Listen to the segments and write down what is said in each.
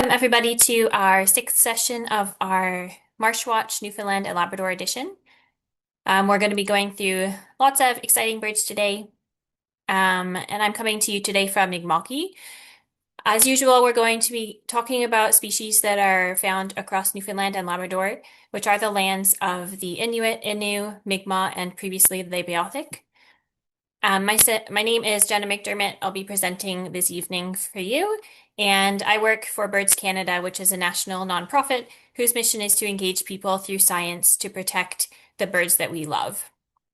Everybody to our sixth session of our Marsh Watch Newfoundland and Labrador edition. We're going to be going through lots of exciting birds today, and I'm coming to you today from Mi'kma'ki. As usual, we're going to be talking about species that are found across Newfoundland and Labrador, which are the lands of the Inuit, Innu, Mi'kmaq, and previously the Beothuk. My name is Jenna McDermott. I'll be presenting this evening for you, and I work for Birds Canada, which is a national nonprofit whose mission is to engage people through science to protect the birds that we love.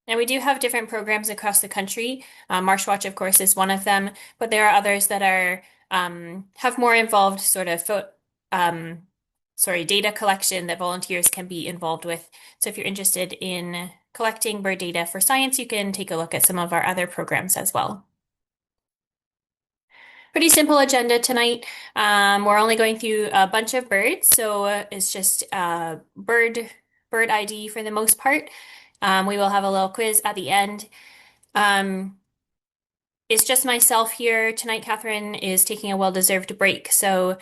And we do have different programs across the country. MarshWatch, of course, is one of them, but there are others that are have more involved sort of data collection that volunteers can be involved with. So if you're interested in collecting bird data for science, you can take a look at some of our other programs as well. Pretty simple agenda tonight. We're only going through a bunch of birds, so it's just bird ID for the most part. We will have a little quiz at the end. It's just myself here tonight. Catherine is taking a well-deserved break, so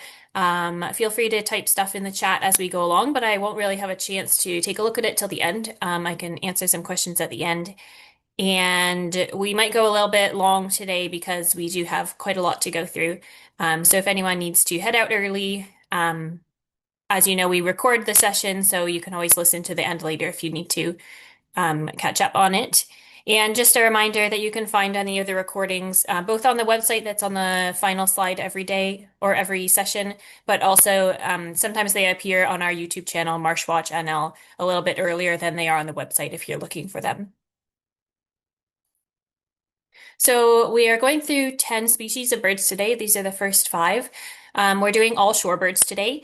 feel free to type stuff in the chat as we go along, but I won't really have a chance to take a look at it till the end. I can answer some questions at the end. And we might go a little bit long today because we do have quite a lot to go through. So if anyone needs to head out early, as you know, we record the session, so you can always listen to the end later if you need to catch up on it. And just a reminder that you can find any of the recordings both on the website that's on the final slide every day or every session, but also sometimes they appear on our YouTube channel, MarshWatchNL, a little bit earlier than they are on the website if you're looking for them. So we are going through 10 species of birds today. These are the first 5. We're doing all shorebirds today,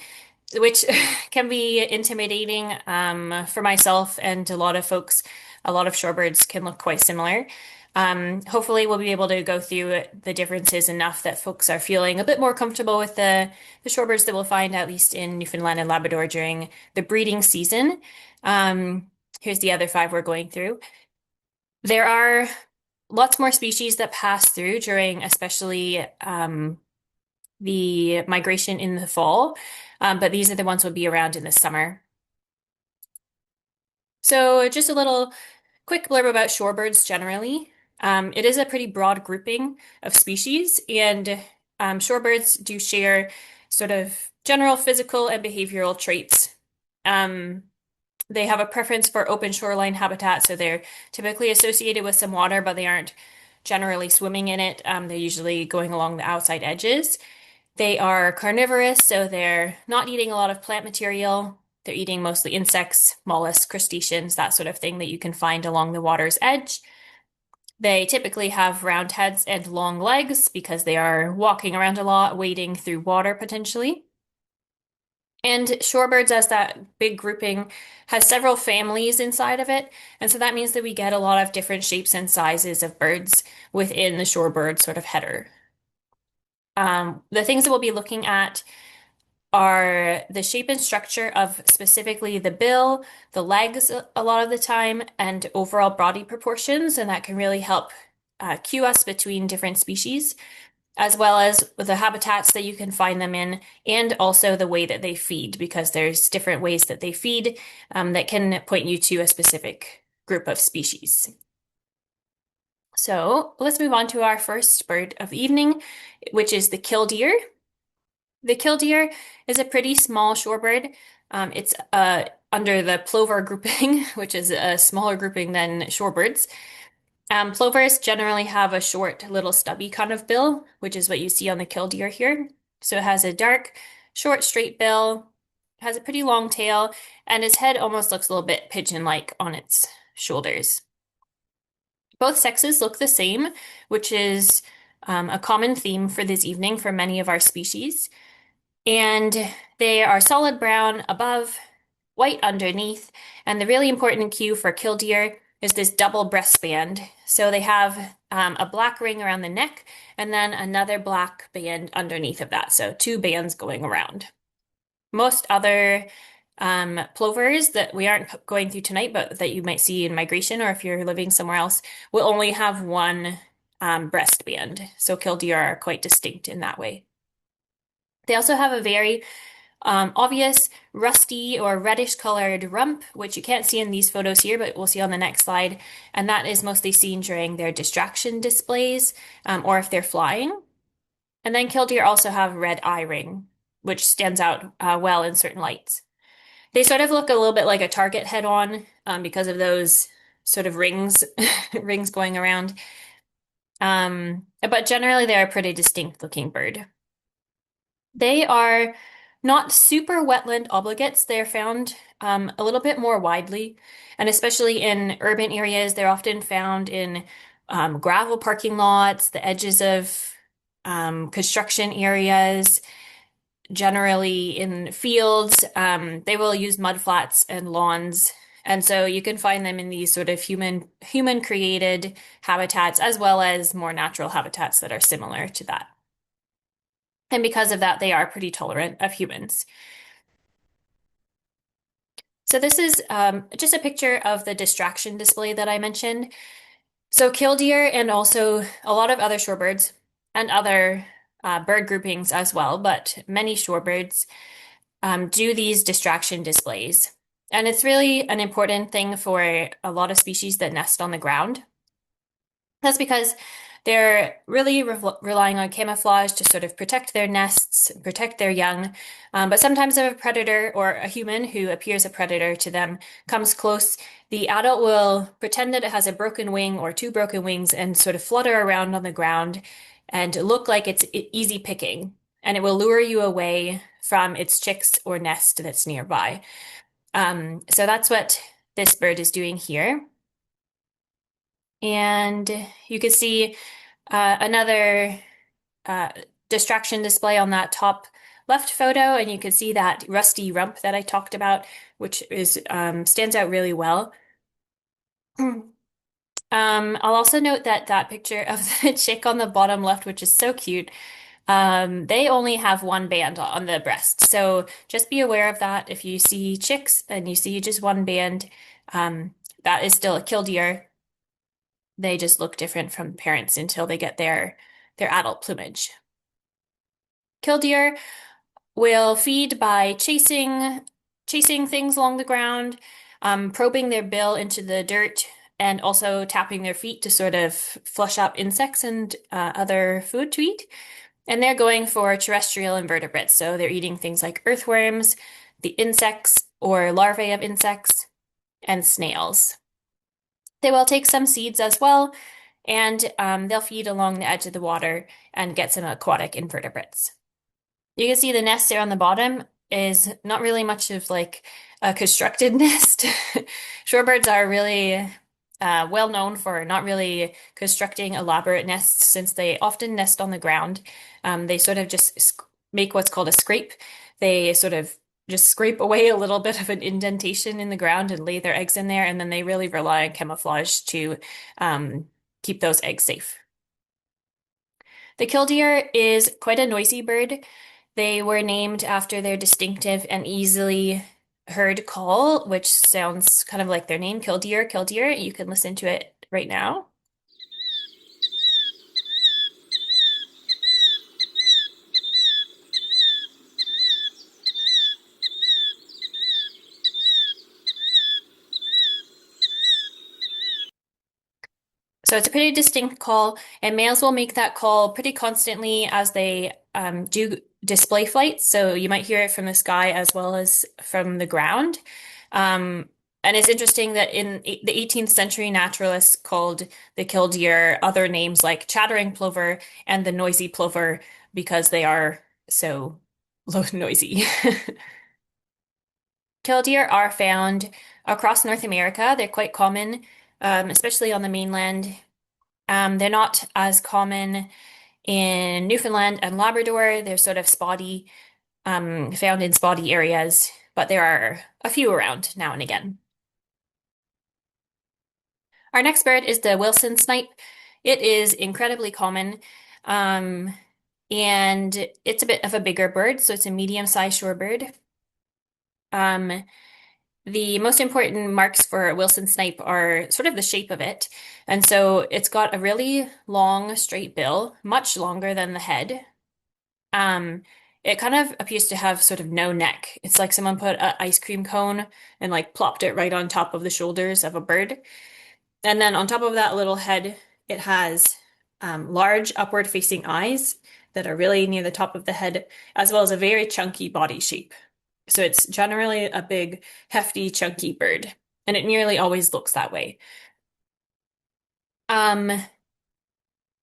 which can be intimidating for myself and a lot of folks. A lot of shorebirds can look quite similar. Hopefully we'll be able to go through the differences enough that folks are feeling a bit more comfortable with the shorebirds that we'll find at least in Newfoundland and Labrador during the breeding season. Here's the other 5 we're going through. There are lots more species that pass through during especially the migration in the fall, but these are the ones that will be around in the summer. So just a little quick blurb about shorebirds generally. It is a pretty broad grouping of species, and shorebirds do share sort of general physical and behavioral traits. They have a preference for open shoreline habitat, so they're typically associated with some water, but they aren't generally swimming in it. They're usually going along the outside edges. They are carnivorous, so they're not eating a lot of plant material. They're eating mostly insects, mollusks, crustaceans, that sort of thing that you can find along the water's edge. They typically have round heads and long legs because they are walking around a lot, wading through water potentially. And shorebirds, as that big grouping, has several families inside of it. And so that means that we get a lot of different shapes and sizes of birds within the shorebird sort of header. The things that we'll be looking at are the shape and structure of specifically the bill, the legs a lot of the time, and overall body proportions. And that can really help cue us between different species, as well as the habitats that you can find them in, and also the way that they feed, because there's different ways that they feed that can point you to a specific group of species. So let's move on to our first bird of the evening, which is the killdeer. The killdeer is a pretty small shorebird. It's under the plover grouping, which is a smaller grouping than shorebirds. Plovers generally have a short, little stubby kind of bill, which is what you see on the killdeer here. So it has a dark, short, straight bill, has a pretty long tail, and its head almost looks a little bit pigeon-like on its shoulders. Both sexes look the same, which is a common theme for this evening for many of our species. And they are solid brown above, white underneath, and the really important cue for killdeer is this double breastband. So they have a black ring around the neck and then another black band underneath of that. So 2 bands going around. Most other plovers that we aren't going through tonight, but that you might see in migration, or if you're living somewhere else, will only have 1 breastband. So killdeer are quite distinct in that way. They also have a very obvious rusty or reddish colored rump, which you can't see in these photos here, but we'll see on the next slide. And that is mostly seen during their distraction displays or if they're flying. And then killdeer also have red eye ring, which stands out well in certain lights. They sort of look a little bit like a target head on because of those sort of rings, rings going around. But generally, they're a pretty distinct looking bird. They are not super wetland obligates. They're found a little bit more widely, and especially in urban areas, they're often found in gravel parking lots, the edges of construction areas, generally in fields. They will use mudflats and lawns. And so you can find them in these sort of human created habitats as well as more natural habitats that are similar to that. And because of that, they are pretty tolerant of humans. So this is just a picture of the distraction display that I mentioned. So killdeer and also a lot of other shorebirds and other bird groupings as well, but many shorebirds do these distraction displays. And it's really an important thing for a lot of species that nest on the ground. That's because they're really relying on camouflage to sort of protect their nests, protect their young. But sometimes if a predator or a human who appears a predator to them comes close, the adult will pretend that it has a broken wing or two broken wings and sort of flutter around on the ground and look like it's easy picking. And it will lure you away from its chicks or nest that's nearby. So that's what this bird is doing here. And you can see another uh, distraction display on that top left photo, and you can see that rusty rump that I talked about, which is stands out really well. I'll also note that that picture of the chick on the bottom left, which is so cute, they only have one band on the breast. So just be aware of that. If you see chicks and you see just one band, that is still a killdeer. They just look different from parents until they get their adult plumage. Killdeer will feed by chasing things along the ground, probing their bill into the dirt, and also tapping their feet to sort of flush out insects and other food to eat. And they're going for terrestrial invertebrates, so they're eating things like earthworms, the insects or larvae of insects, and snails. They will take some seeds as well, and they'll feed along the edge of the water and get some aquatic invertebrates. You can see the nest there on the bottom is not really much of like a constructed nest. Shorebirds are really well known for not really constructing elaborate nests since they often nest on the ground. They sort of just make what's called a scrape. They sort of just scrape away a little bit of an indentation in the ground and lay their eggs in there, and then they really rely on camouflage to keep those eggs safe. The killdeer is quite a noisy bird. They were named after their distinctive and easily heard call, which sounds kind of like their name, Killdeer, Killdeer. You can listen to it right now. So it's a pretty distinct call, and males will make that call pretty constantly as they do display flights. So you might hear it from the sky as well as from the ground. And it's interesting that in the 18th century, naturalists called the killdeer other names like chattering plover and the noisy plover because they are so noisy. Killdeer are found across North America. They're quite common, especially on the mainland. They're not as common in Newfoundland and Labrador. They're sort of spotty, found in spotty areas, but there are a few around now and again. Our next bird is the Wilson snipe. It is incredibly common, and it's a bit of a bigger bird, so it's a medium-sized shorebird. The most important marks for Wilson snipe are sort of the shape of it. And so it's got a really long, straight bill, much longer than the head. Um, it kind of appears to have sort of no neck. It's like someone put an ice cream cone and like plopped it right on top of the shoulders of a bird. And then on top of that little head, it has large upward facing eyes that are really near the top of the head, as well as a very chunky body shape. So it's generally a big, hefty, chunky bird, and it nearly always looks that way. Um,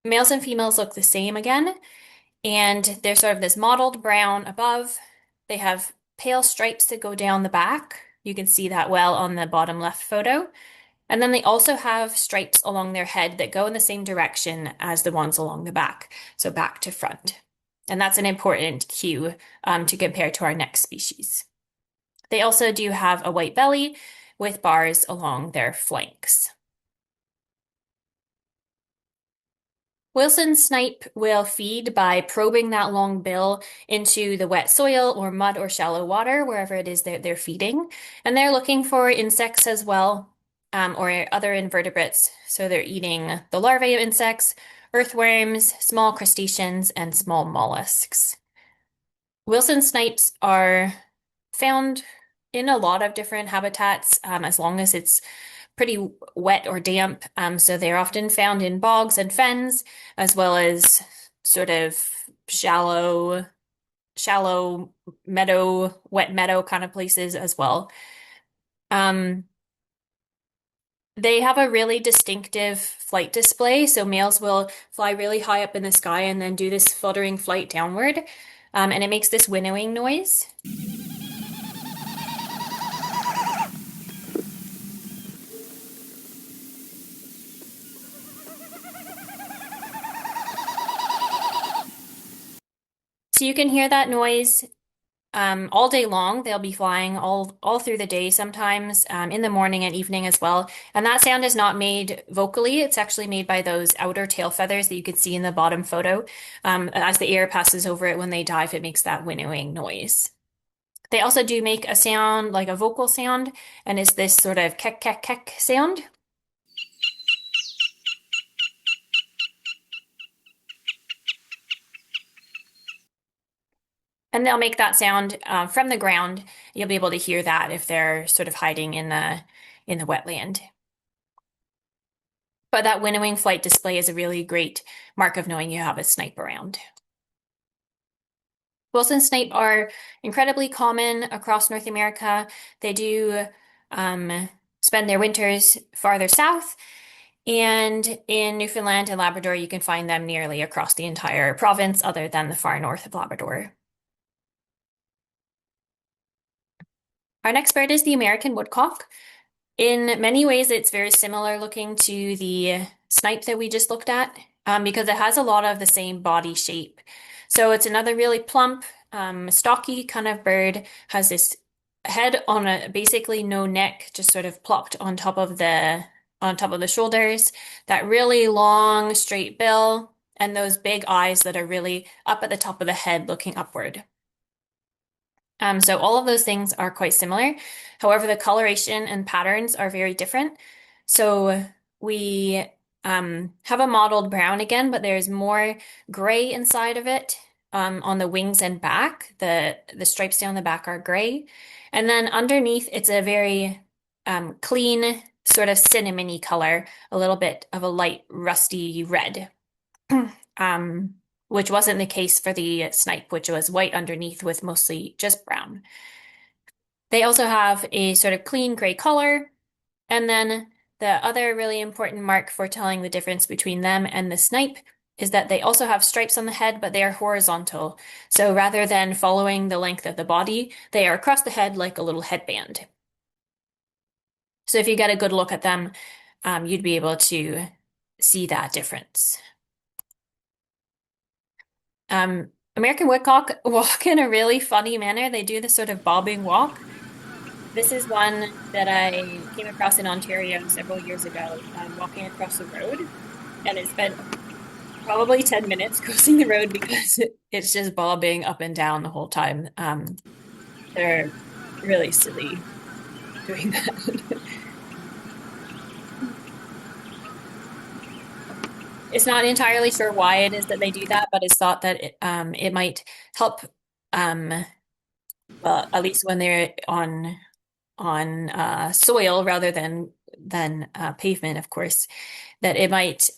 Males and females look the same again, and they're sort of this mottled brown above. They have pale stripes that go down the back. You can see that well on the bottom left photo. And then they also have stripes along their head that go in the same direction as the ones along the back, so back to front. And that's an important cue to compare to our next species. They also do have a white belly with bars along their flanks. Wilson snipe will feed by probing that long bill into the wet soil or mud or shallow water, wherever it is that they're feeding. And they're looking for insects as well, or other invertebrates. So they're eating the larvae of insects, earthworms, small crustaceans, and small mollusks. Wilson snipes are found in a lot of different habitats, as long as it's pretty wet or damp. So they're often found in bogs and fens, as well as sort of shallow meadow, wet meadow kind of places as well. They have a really distinctive flight display. So males will fly really high up in the sky and then do this fluttering flight downward. And it makes this winnowing noise. So you can hear that noise all day long. They'll be flying all through the day sometimes, in the morning and evening as well. And that sound is not made vocally. It's actually made by those outer tail feathers that you can see in the bottom photo. As the air passes over it when they dive, it makes that winnowing noise. They also do make a sound, like a vocal sound, and it's this sort of kek, kek, kek sound. And they'll make that sound from the ground. You'll be able to hear that if they're sort of hiding in the wetland. But that winnowing flight display is a really great mark of knowing you have a snipe around. Wilson snipe are incredibly common across North America. They do spend their winters farther south, and in Newfoundland and Labrador, you can find them nearly across the entire province, other than the far north of Labrador. Our next bird is the American woodcock. In many ways, it's very similar looking to the snipe that we just looked at, because it has a lot of the same body shape. So it's another really plump, stocky kind of bird, has this head on a basically no neck, just sort of plopped on top of the shoulders, that really long straight bill, and those big eyes that are really up at the top of the head looking upward. So all of those things are quite similar. However, the coloration and patterns are very different. So we have a mottled brown again, but there's more gray inside of it on the wings and back. The stripes down the back are gray. And then underneath, it's a very clean, sort of cinnamony color, a little bit of a light rusty red. Which wasn't the case for the snipe, which was white underneath with mostly just brown. They also have a sort of clean gray color. And then the other really important mark for telling the difference between them and the snipe is that they also have stripes on the head, but they are horizontal. So rather than following the length of the body, they are across the head like a little headband. So if you get a good look at them, you'd be able to see that difference. American woodcock walk in a really funny manner. They do this sort of bobbing walk. This is one that I came across in Ontario several years ago, walking across the road, and it spent probably 10 minutes crossing the road because it's just bobbing up and down the whole time. They're really silly doing that. It's not entirely sure why it is that they do that, but it's thought that it might help um, well, at least when they're on soil rather than pavement, of course, that it might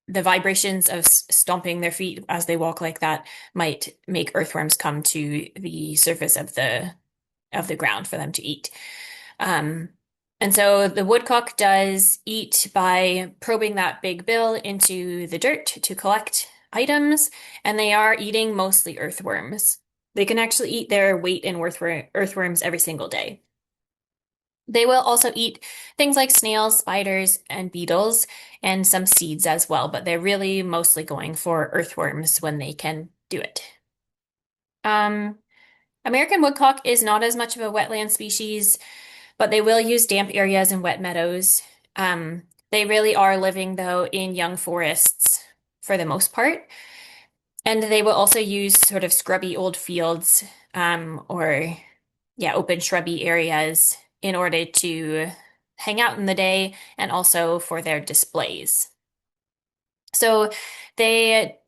the vibrations of stomping their feet as they walk like that might make earthworms come to the surface of the ground for them to eat. Um, and so the woodcock does eat by probing that big bill into the dirt to collect items, and they are eating mostly earthworms. They can actually eat their weight in earthworms every single day. They will also eat things like snails, spiders, and beetles, and some seeds as well, but they're really mostly going for earthworms when they can do it. Um, American woodcock is not as much of a wetland species, but they will use damp areas and wet meadows. They really are living, though, in young forests for the most part. And they will also use sort of scrubby old fields, or yeah, open shrubby areas in order to hang out in the day and also for their displays. So they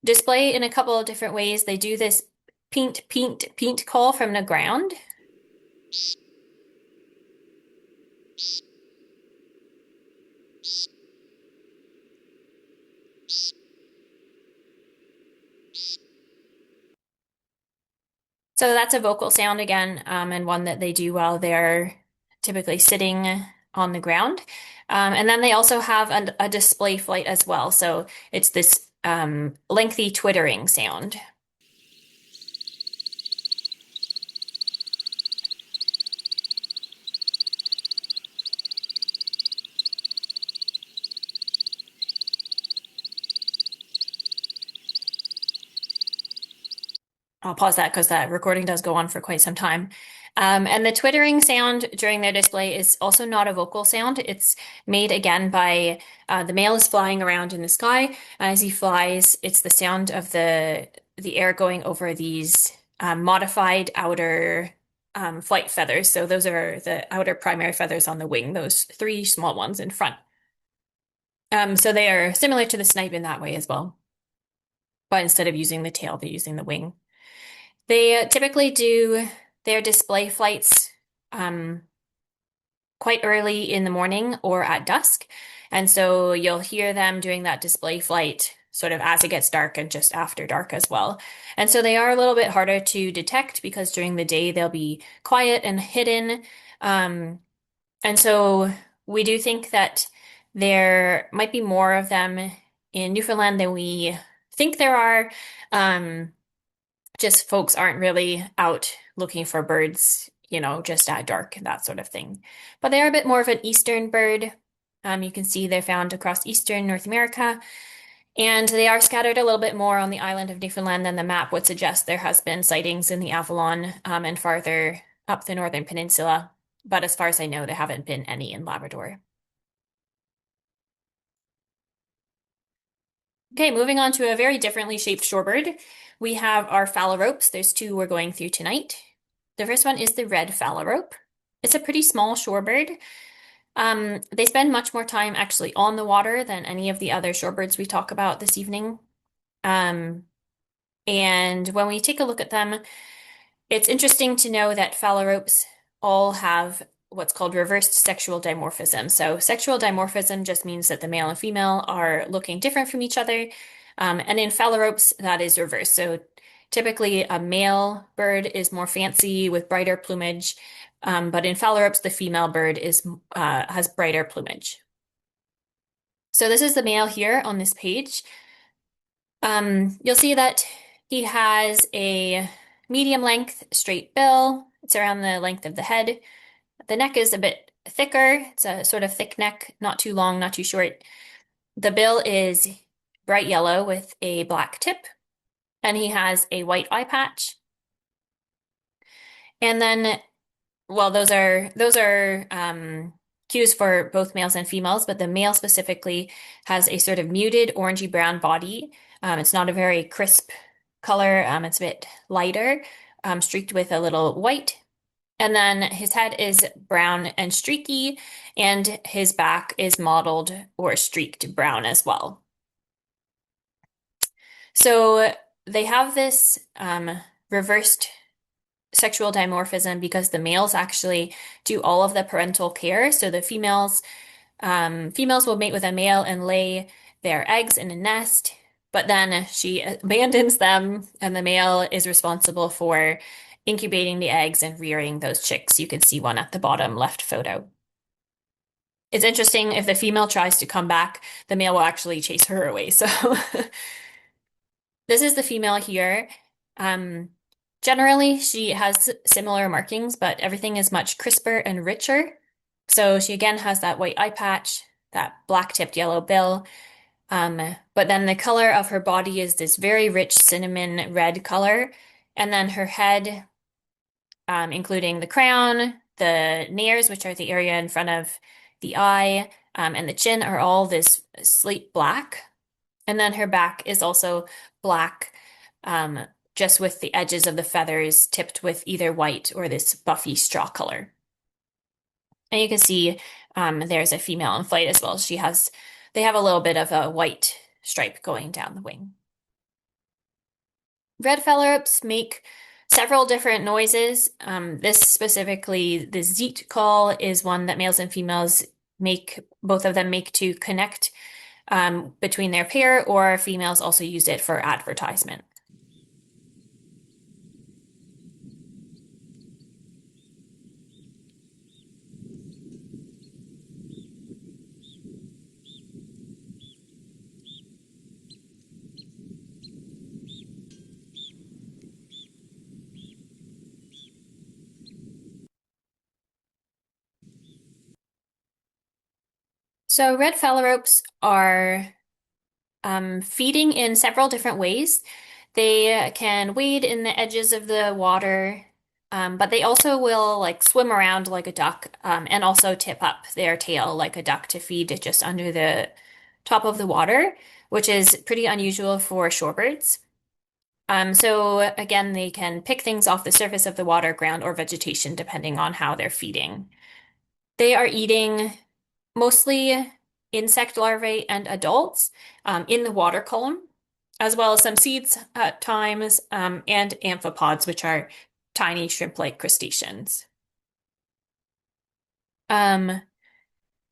display in a couple of different ways. They do this peent, peent, peent call from the ground. So that's a vocal sound again, and one that they do while they're typically sitting on the ground. And then they also have a display flight as well. So it's this lengthy twittering sound. I'll pause that because that recording does go on for quite some time. And the twittering sound during their display is also not a vocal sound. It's made again by the male is flying around in the sky, and as he flies, it's the sound of the air going over these modified outer flight feathers. So those are the outer primary feathers on the wing, those three small ones in front. So they are similar to the snipe in that way as well, but instead of using the tail, they're using the wing. They typically do their display flights quite early in the morning or at dusk. And so you'll hear them doing that display flight sort of as it gets dark and just after dark as well. And so they are a little bit harder to detect because during the day they'll be quiet and hidden. And so we do think that there might be more of them in Newfoundland than we think there are. Just folks aren't really out looking for birds, just at dark and that sort of thing. But they are a bit more of an eastern bird. You can see they're found across eastern North America, and they are scattered a little bit more on the island of Newfoundland than the map would suggest. There has been sightings in the Avalon, and farther up the northern peninsula, but as far as I know, there haven't been any in Labrador. Okay, moving on to a very differently shaped shorebird. We have our phalaropes. There's two we're going through tonight. The first one is the red phalarope. It's a pretty small shorebird. They spend much more time actually on the water than any of the other shorebirds we talk about this evening. Um, and when we take a look at them, it's interesting to know that phalaropes all have what's called reversed sexual dimorphism. So sexual dimorphism just means that the male and female are looking different from each other. And in phalaropes, that is reversed. So typically a male bird is more fancy with brighter plumage, but in phalaropes, the female bird has brighter plumage. So this is the male here on this page. You'll see that he has a medium length straight bill. It's around the length of the head. The neck is a bit thicker. It's a sort of thick neck, not too long, not too short. The bill is bright yellow with a black tip, and he has a white eye patch. And then, well, those are cues for both males and females, but the male specifically has a sort of muted orangey brown body. It's not a very crisp color. It's a bit lighter, streaked with a little white. And then his head is brown and streaky, and his back is mottled or streaked brown as well. So they have this reversed sexual dimorphism because the males actually do all of the parental care. So the females will mate with a male and lay their eggs in a nest, but then she abandons them, and the male is responsible for incubating the eggs and rearing those chicks. You can see one at the bottom left photo. It's interesting if the female tries to come back, the male will actually chase her away. So this is the female here. Um, Generally, she has similar markings, but everything is much crisper and richer. So she again has that white eye patch, that black-tipped yellow bill. But then the color of her body is this very rich cinnamon red color. And then her head, including the crown, the nares, which are the area in front of the eye, and the chin, are all this slate black. And then her back is also black, um, just with the edges of the feathers tipped with either white or this buffy straw color. And you can see there's a female in flight as well. They have a little bit of a white stripe going down the wing. Red phalaropes make several different noises. This specifically, the zeet call is one that males and females make, both of them make to connect between their pair, or females also use it for advertisement. So red phalaropes are feeding in several different ways. They can wade in the edges of the water, but they also will like swim around like a duck, and also tip up their tail like a duck to feed just under the top of the water, which is pretty unusual for shorebirds. So again, they can pick things off the surface of the water, ground, or vegetation, depending on how they're feeding. They are eating mostly insect larvae and adults in the water column, as well as some seeds at times, and amphipods, which are tiny shrimp-like crustaceans. Um,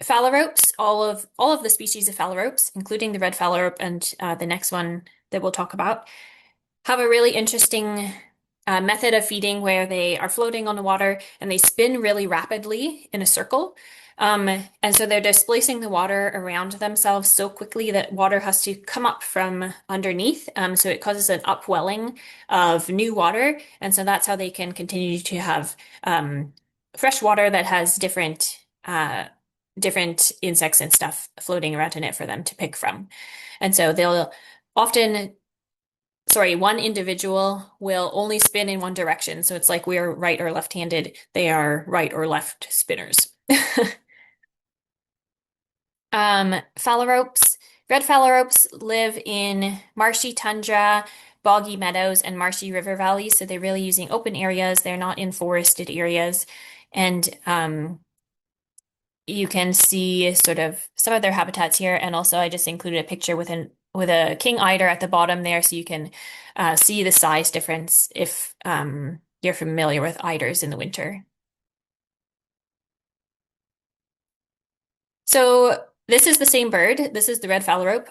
Phalaropes, all of the species of phalaropes, including the red phalarope and the next one that we'll talk about, have a really interesting method of feeding where they are floating on the water and they spin really rapidly in a circle. And so they're displacing the water around themselves so quickly that water has to come up from underneath. So it causes an upwelling of new water. And so that's how they can continue to have fresh water that has different insects and stuff floating around in it for them to pick from. And so they'll often one individual will only spin in one direction. So it's like we're right or left-handed. They are right or left spinners. Phalaropes, red phalaropes live in marshy tundra, boggy meadows, and marshy river valleys. So they're really using open areas. They're not in forested areas. And you can see sort of some of their habitats here. And also I just included a picture with a king eider at the bottom there, so you can see the size difference if you're familiar with eiders in the winter. So this is the same bird. This is the red phalarope.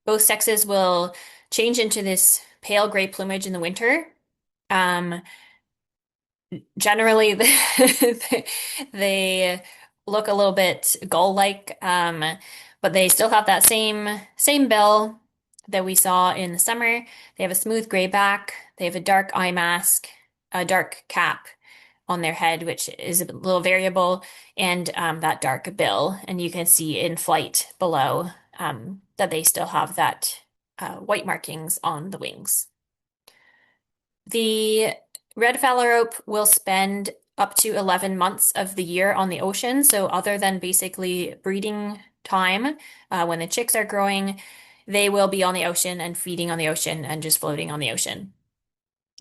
Both sexes will change into this pale gray plumage in the winter. Generally, they look a little bit gull-like, but they still have that same bill that we saw in the summer. They have a smooth gray back. They have a dark eye mask, a dark cap on their head, which is a little variable, and that dark bill. And you can see in flight below that they still have that white markings on the wings. The red phalarope will spend up to 11 months of the year on the ocean. So other than basically breeding time, when the chicks are growing, they will be on the ocean and feeding on the ocean and just floating on the ocean.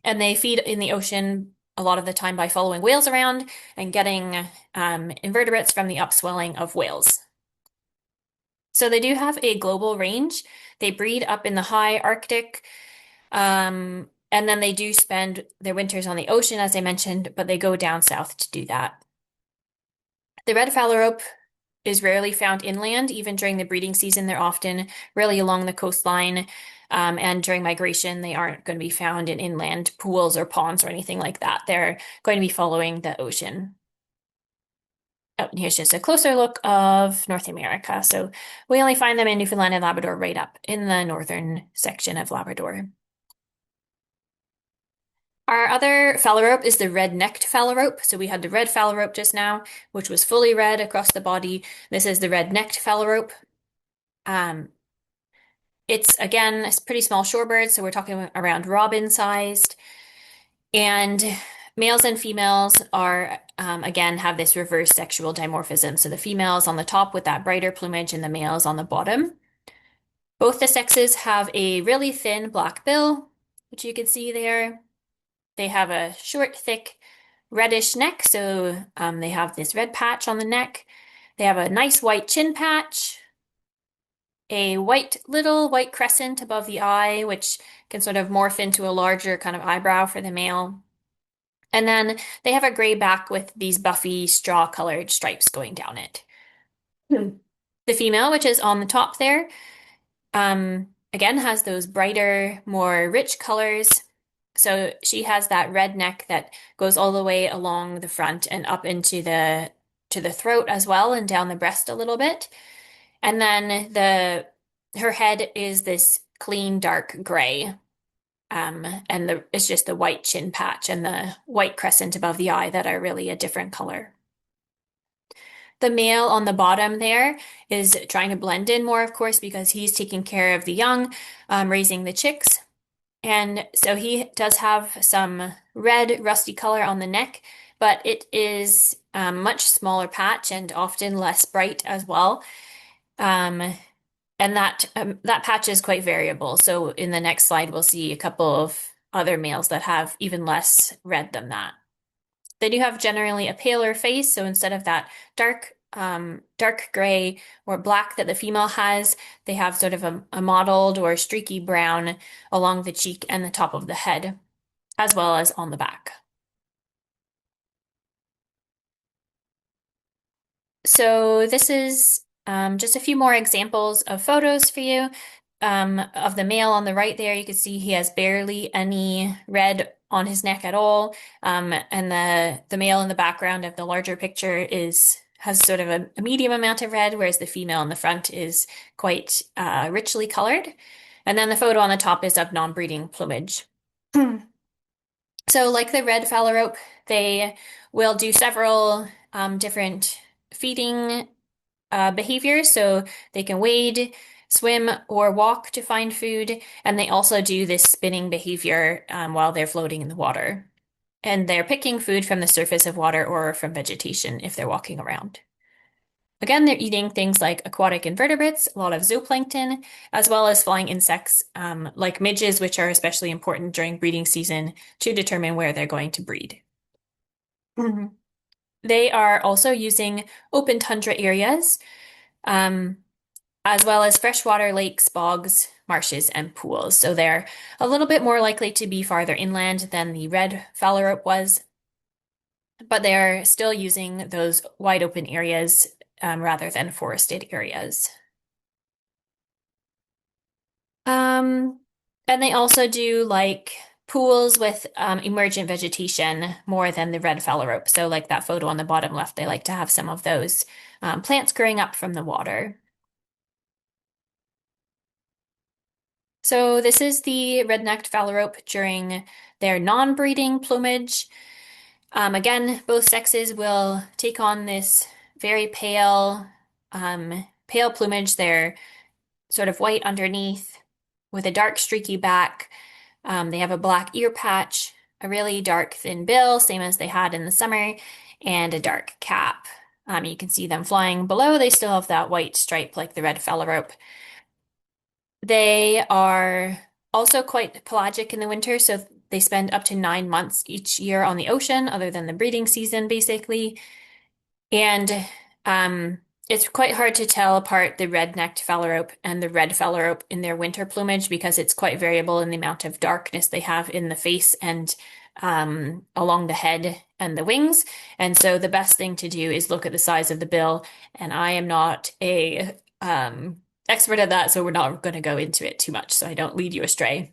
And they feed in the ocean a lot of the time by following whales around and getting invertebrates from the upswelling of whales. So they do have a global range. They breed up in the high Arctic, And then they do spend their winters on the ocean, as I mentioned, but they go down south to do that. The red phalarope is rarely found inland. Even during the breeding season, they're often really along the coastline. And during migration, they aren't going to be found in inland pools or ponds or anything like that. They're going to be following the ocean. Oh, and here's just a closer look of North America. So we only find them in Newfoundland and Labrador, right up in the northern section of Labrador. Our other phalarope is the red-necked phalarope. So we had the red phalarope just now, which was fully red across the body. This is the red-necked phalarope. Um, it's again a pretty small shorebird, so we're talking around robin sized. And males and females are again have this reverse sexual dimorphism. So the females on the top with that brighter plumage and the males on the bottom. Both the sexes have a really thin black bill, which you can see there. They have a short, thick, reddish neck, so they have this red patch on the neck. They have a nice white chin patch, a little white crescent above the eye, which can sort of morph into a larger kind of eyebrow for the male. And then they have a gray back with these buffy straw-colored stripes going down it. The female, which is on the top there, again has those brighter, more rich colors. So she has that red neck that goes all the way along the front and up into the to the throat as well and down the breast a little bit. And then her head is this clean dark gray. And it's just the white chin patch and the white crescent above the eye that are really a different color. The male on the bottom there is trying to blend in more, of course, because he's taking care of the young, raising the chicks. And so he does have some red rusty color on the neck, but it is a much smaller patch and often less bright as well. And that patch is quite variable. So in the next slide, we'll see a couple of other males that have even less red than that. They do have generally a paler face, so instead of that dark gray or black that the female has, they have sort of a mottled or streaky brown along the cheek and the top of the head, as well as on the back. So this is just a few more examples of photos for you. Of the male on the right there, you can see he has barely any red on his neck at all. And the male in the background of the larger picture has sort of a medium amount of red, whereas the female in the front is quite richly colored. And then the photo on the top is of non-breeding plumage. So like the red phalarope, they will do several different feeding behaviors. So they can wade, swim, or walk to find food. And they also do this spinning behavior while they're floating in the water. And they're picking food from the surface of water or from vegetation if they're walking around. Again, they're eating things like aquatic invertebrates, a lot of zooplankton, as well as flying insects like midges, which are especially important during breeding season to determine where they're going to breed. They are also using open tundra areas, as well as freshwater lakes, bogs, marshes, and pools. So they're a little bit more likely to be farther inland than the red phalarope was, but they're still using those wide open areas rather than forested areas. And they also do like pools with emergent vegetation more than the red phalarope. So like that photo on the bottom left, they like to have some of those plants growing up from the water. So this is the red-necked phalarope during their non-breeding plumage. Again, both sexes will take on this very pale plumage. They're sort of white underneath with a dark streaky back. They have a black ear patch, a really dark thin bill, same as they had in the summer, and a dark cap. You can see them flying below. They still have that white stripe like the red phalarope. They are also quite pelagic in the winter, so they spend up to 9 months each year on the ocean, other than the breeding season, basically. And It's quite hard to tell apart the red-necked phalarope and the red phalarope in their winter plumage because it's quite variable in the amount of darkness they have in the face and along the head and the wings. And so the best thing to do is look at the size of the bill. And I am not a expert at that, so we're not going to go into it too much so I don't lead you astray.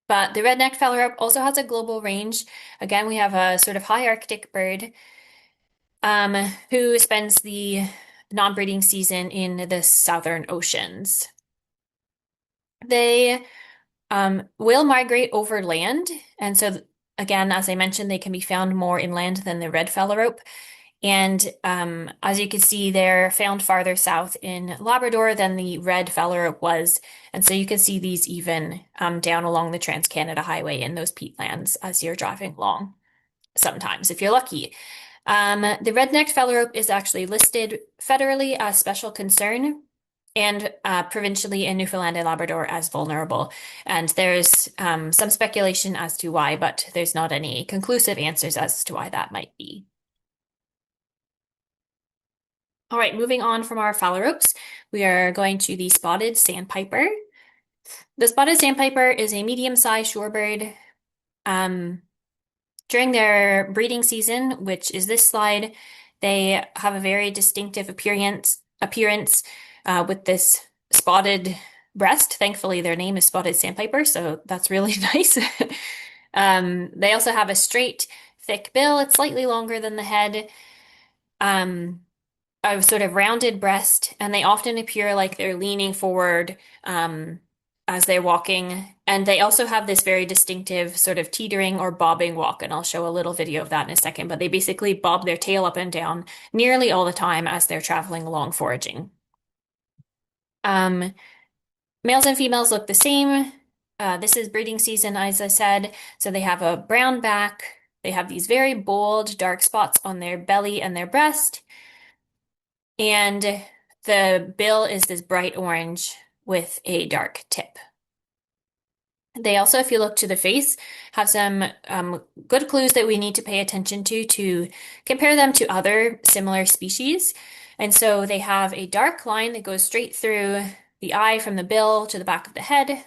But the red-necked phalarope also has a global range. Again, we have a sort of high Arctic bird um, who spends the non-breeding season in the southern oceans. They will migrate over land, and so again, as I mentioned, they can be found more inland than the red phalarope. And as you can see, they're found farther south in Labrador than the red phalarope was. And so you can see these even down along the Trans-Canada Highway in those peatlands as you're driving along, sometimes, if you're lucky. The red-necked phalarope is actually listed federally as special concern and provincially in Newfoundland and Labrador as vulnerable. And there's some speculation as to why, but there's not any conclusive answers as to why that might be. All right, moving on from our phalaropes, we are going to the spotted sandpiper. The spotted sandpiper is a medium-sized shorebird. During their breeding season, which is this slide, they have a very distinctive appearance with this spotted breast. Thankfully, their name is spotted sandpiper, so that's really nice. They also have a straight, thick bill. It's slightly longer than the head. A sort of rounded breast, and they often appear like they're leaning forward as they're walking. And they also have this very distinctive sort of teetering or bobbing walk, and I'll show a little video of that in a second, but they basically bob their tail up and down nearly all the time as they're traveling along foraging. Males and females look the same. This is breeding season, as I said, so they have a brown back. They have these very bold dark spots on their belly and their breast. And the bill is this bright orange with a dark tip. They also, if you look to the face, have some good clues that we need to pay attention to compare them to other similar species. And so they have a dark line that goes straight through the eye from the bill to the back of the head,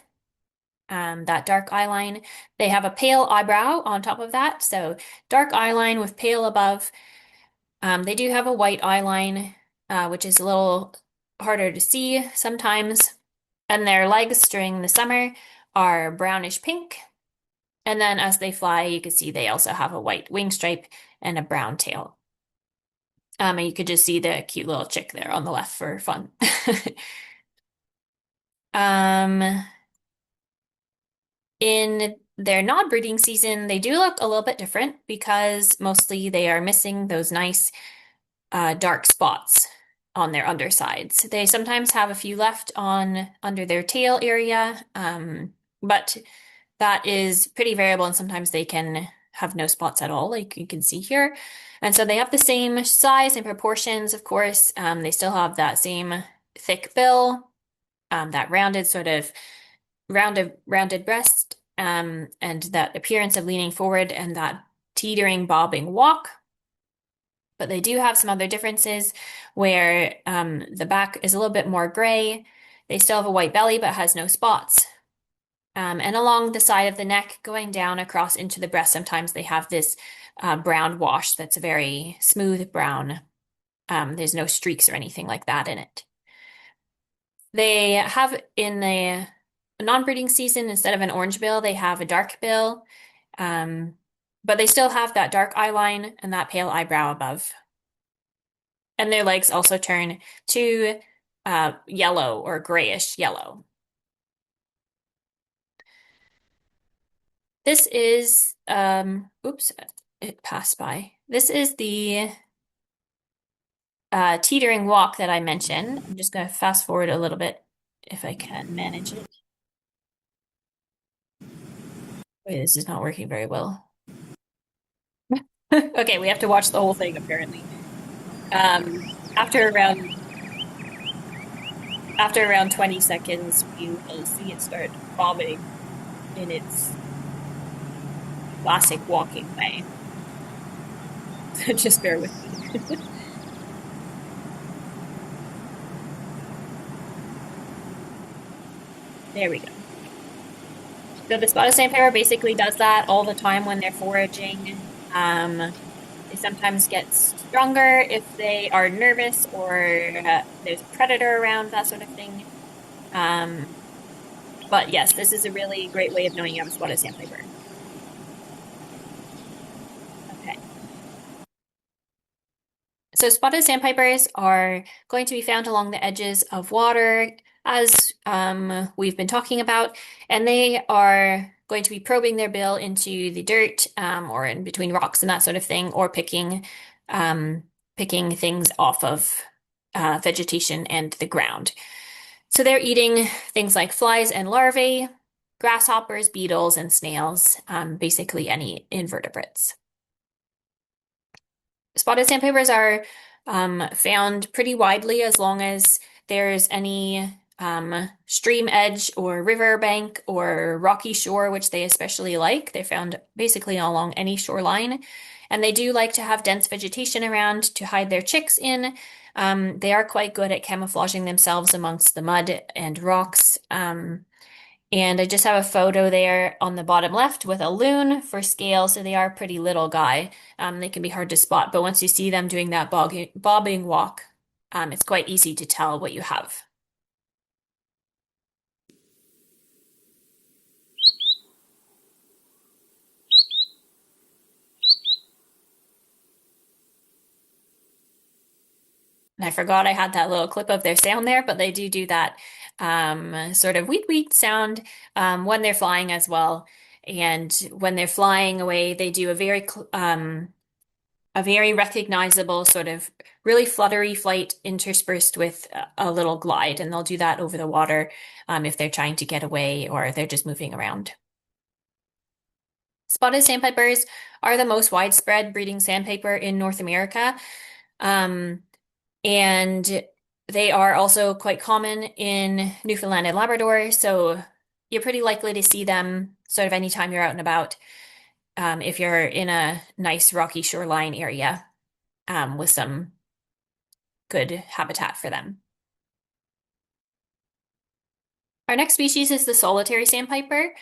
that dark eye line. They have a pale eyebrow on top of that, so dark eye line with pale above. They do have a white eye line, which is a little harder to see sometimes. And their legs during the summer are brownish pink. And then as they fly, you can see they also have a white wing stripe and a brown tail. And you could just see the cute little chick there on the left for fun. In their non-breeding season, they do look a little bit different because mostly they are missing those nice dark spots on their undersides. They sometimes have a few left on under their tail area, but that is pretty variable, and sometimes they can have no spots at all, like you can see here. And so they have the same size and proportions, of course. They still have that same thick bill, that rounded sort of rounded breast, and that appearance of leaning forward and that teetering, bobbing walk. But they do have some other differences where the back is a little bit more gray. They still have a white belly, but has no spots. And along the side of the neck, going down across into the breast, sometimes they have this brown wash that's a very smooth brown. There's no streaks or anything like that in it. They have in the non-breeding season, instead of an orange bill, they have a dark bill. But they still have that dark eye line and that pale eyebrow above. And their legs also turn to yellow or grayish yellow. This is, oops, it passed by. This is the teetering walk that I mentioned. I'm just going to fast forward a little bit if I can manage it. Wait, this is not working very well. Okay, we have to watch the whole thing apparently. After around 20 seconds, you will see it start bobbing in its classic walking way. So just bear with me. There we go. So the spotted sandpiper basically does that all the time when they're foraging. They sometimes get stronger if they are nervous or there's a predator around, that sort of thing. Um, but yes, this is a really great way of knowing you have a spotted sandpiper. Okay. So spotted sandpipers are going to be found along the edges of water, as we've been talking about, and they are going to be probing their bill into the dirt or in between rocks and that sort of thing, or um, picking things off of vegetation and the ground. So they're eating things like flies and larvae, grasshoppers, beetles, and snails, basically any invertebrates. Spotted sandpipers are found pretty widely as long as there's any stream edge or river bank or rocky shore, which they especially like. They're found basically along any shoreline. And they do like to have dense vegetation around to hide their chicks in. They are quite good at camouflaging themselves amongst the mud and rocks. And I just have a photo there on the bottom left with a loon for scale, so they are a pretty little guy. They can be hard to spot, but once you see them doing that bobbing walk, it's quite easy to tell what you have. And I forgot I had that little clip of their sound there, but they do that sort of weet weet sound when they're flying as well. And when they're flying away, they do a very recognizable sort of really fluttery flight interspersed with a little glide, and they'll do that over the water if they're trying to get away or they're just moving around. Spotted sandpipers are the most widespread breeding sandpiper in North America, um, and they are also quite common in Newfoundland and Labrador, so you're pretty likely to see them sort of anytime you're out and about if you're in a nice rocky shoreline area with some good habitat for them. Our next species is the solitary sandpiper.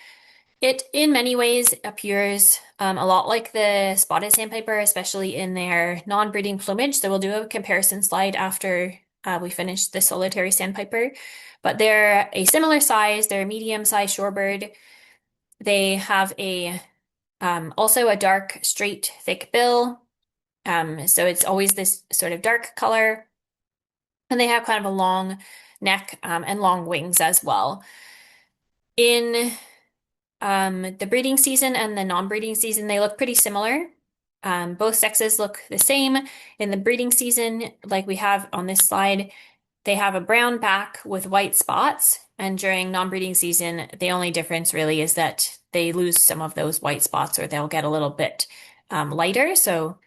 It, in many ways, appears a lot like the spotted sandpiper, especially in their non-breeding plumage. So we'll do a comparison slide after we finish the solitary sandpiper. But they're a similar size. They're a medium-sized shorebird. They have a also a dark, straight, thick bill. So it's always this sort of dark color. And they have kind of a long neck and long wings as well. In the breeding season and the non-breeding season, they look pretty similar. Both sexes look the same. In the breeding season, like we have on this slide, they have a brown back with white spots. And during non-breeding season, the only difference really is that they lose some of those white spots or they'll get a little bit lighter. So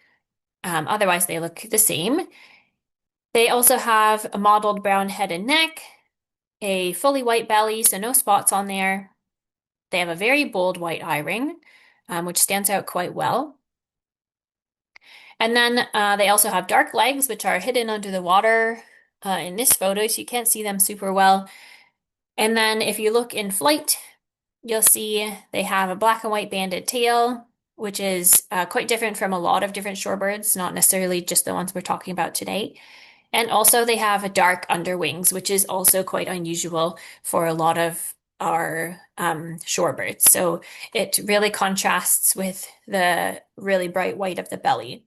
otherwise, they look the same. They also have a mottled brown head and neck, a fully white belly, so no spots on there. They have a very bold white eye ring, which stands out quite well. And then they also have dark legs, which are hidden under the water in this photo, so you can't see them super well. And then if you look in flight, you'll see they have a black and white banded tail, which is quite different from a lot of different shorebirds, not necessarily just the ones we're talking about today. And also they have a dark underwings, which is also quite unusual for a lot of our shorebirds. So it really contrasts with the really bright white of the belly.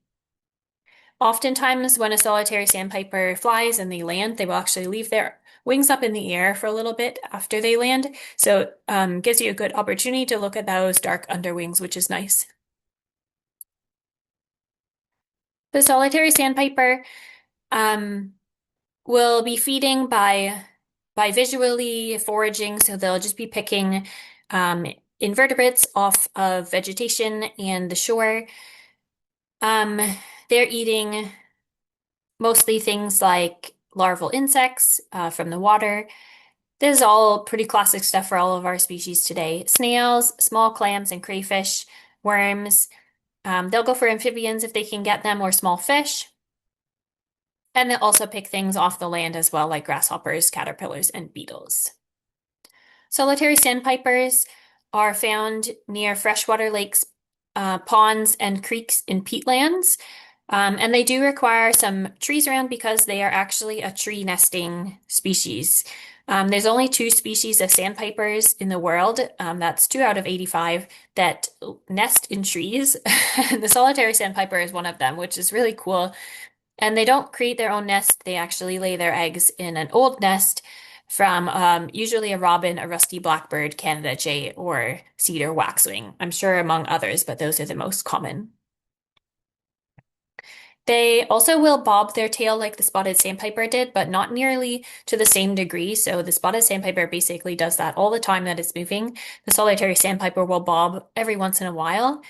Oftentimes, when a solitary sandpiper flies and they land, they will actually leave their wings up in the air for a little bit after they land. So it gives you a good opportunity to look at those dark underwings, which is nice. The solitary sandpiper will be feeding by visually foraging, so they'll just be picking invertebrates off of vegetation and the shore. They're eating mostly things like larval insects from the water. This is all pretty classic stuff for all of our species today. Snails, small clams and crayfish, worms. They'll go for amphibians if they can get them, or small fish. And they'll also pick things off the land as well, like grasshoppers, caterpillars, and beetles. Solitary sandpipers are found near freshwater lakes, ponds, and creeks in peatlands. And they do require some trees around because they are actually a tree nesting species. There's only two species of sandpipers in the world. That's 2 out of 85 that nest in trees. The solitary sandpiper is one of them, which is really cool. And they don't create their own nest. They actually lay their eggs in an old nest from usually a robin, a rusty blackbird, Canada jay, or cedar waxwing. I'm sure among others, but those are the most common. They also will bob their tail like the spotted sandpiper did, but not nearly to the same degree. So the spotted sandpiper basically does that all the time that it's moving. The solitary sandpiper will bob every once in a while.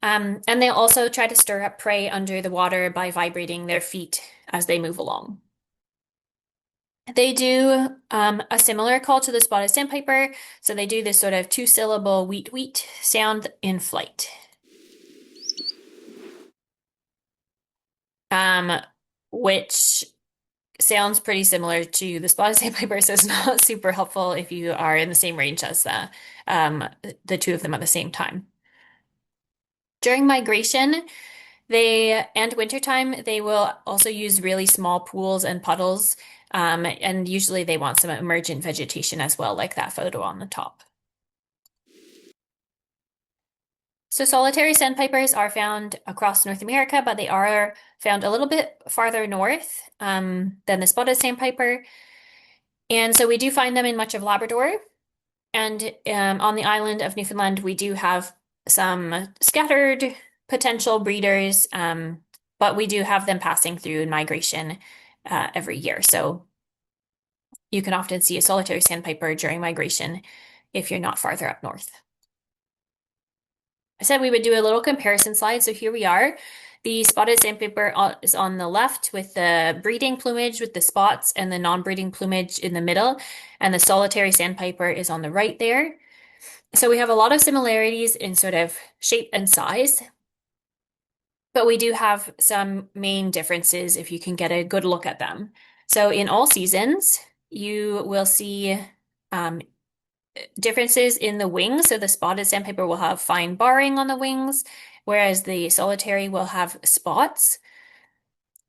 And they also try to stir up prey under the water by vibrating their feet as they move along. They do a similar call to the spotted sandpiper, so they do this sort of two-syllable weet weet sound in flight. Which sounds pretty similar to the spotted sandpiper, so it's not super helpful if you are in the same range as the two of them at the same time. During migration, and wintertime, they will also use really small pools and puddles, and usually they want some emergent vegetation as well, like that photo on the top. So solitary sandpipers are found across North America, but they are found a little bit farther north than the spotted sandpiper. And so we do find them in much of Labrador. And on the island of Newfoundland, we do have some scattered potential breeders, but we do have them passing through in migration every year. So you can often see a solitary sandpiper during migration if you're not farther up north. I said we would do a little comparison slide, so here we are. The spotted sandpiper is on the left with the breeding plumage with the spots and the non-breeding plumage in the middle, and the solitary sandpiper is on the right there. So we have a lot of similarities in sort of shape and size, but we do have some main differences if you can get a good look at them. So in all seasons, you will see differences in the wings. So the spotted sandpiper will have fine barring on the wings, whereas the solitary will have spots.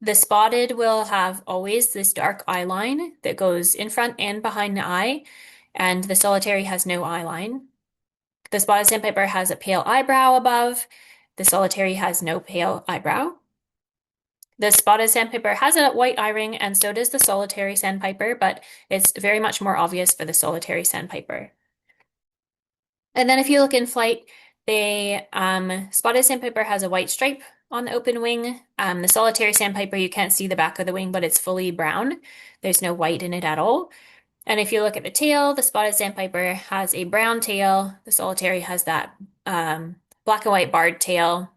The spotted will have always this dark eye line that goes in front and behind the eye, and the solitary has no eye line. The spotted sandpiper has a pale eyebrow above. The solitary has no pale eyebrow. The spotted sandpiper has a white eye ring, and so does the solitary sandpiper, but it's very much more obvious for the solitary sandpiper. And then if you look in flight, the spotted sandpiper has a white stripe on the open wing. The solitary sandpiper, you can't see the back of the wing, but it's fully brown. There's no white in it at all. And if you look at the tail, the spotted sandpiper has a brown tail. The solitary has that black and white barred tail.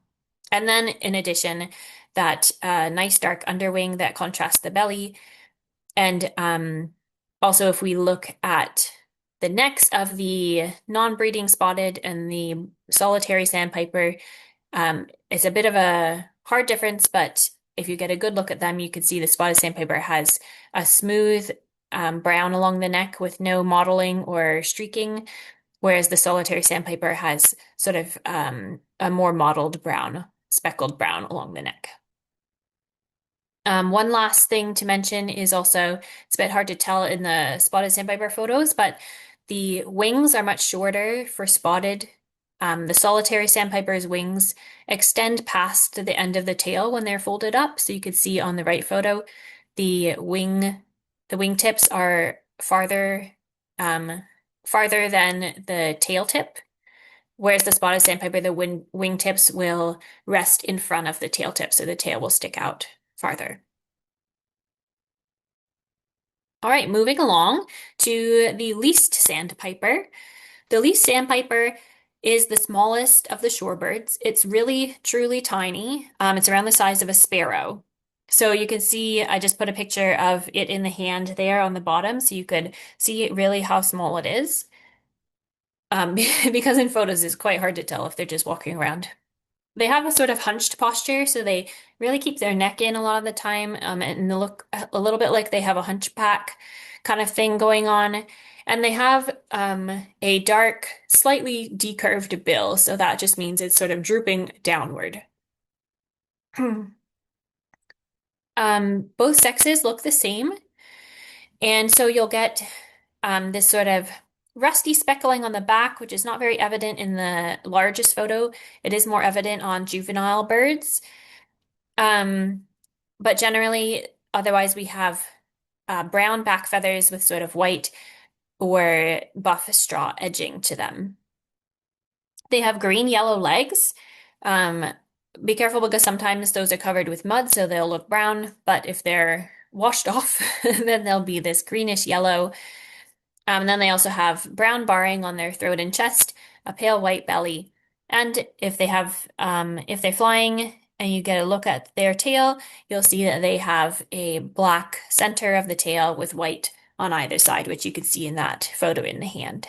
And then in addition, that nice dark underwing that contrasts the belly. And also if we look at the necks of the non-breeding spotted and the solitary sandpiper, it's a bit of a hard difference, but if you get a good look at them, you can see the spotted sandpiper has a smooth brown along the neck with no mottling or streaking, whereas the solitary sandpiper has sort of a more mottled brown, speckled brown along the neck. One last thing to mention is also, it's a bit hard to tell in the spotted sandpiper photos, but the wings are much shorter for spotted. The solitary sandpiper's wings extend past the end of the tail when they're folded up. So you could see on the right photo, the wingtips are farther than the tail tip. Whereas the spotted sandpiper, the wingtips will rest in front of the tail tip, so the tail will stick out farther. All right, moving along to the least sandpiper. The least sandpiper is the smallest of the shorebirds. It's really, truly tiny. It's around the size of a sparrow. So you can see, I just put a picture of it in the hand there on the bottom, so you could see really how small it is. Because in photos it's quite hard to tell if they're just walking around. They have a sort of hunched posture, so they really keep their neck in a lot of the time, and they look a little bit like they have a hunchback kind of thing going on. And they have a dark, slightly decurved bill, so that just means it's sort of drooping downward. Both sexes look the same, and so you'll get this sort of rusty speckling on the back, which is not very evident in the largest photo. It is more evident on juvenile birds. Um, but generally, otherwise, we have brown back feathers with sort of white or buff straw edging to them. They have green yellow legs. Um, be careful because sometimes those are covered with mud, so they'll look brown, but if they're washed off, then they'll be this greenish yellow. Then they also have brown barring on their throat and chest, a pale white belly, and if they're flying and you get a look at their tail, you'll see that they have a black center of the tail with white on either side, which you can see in that photo in the hand.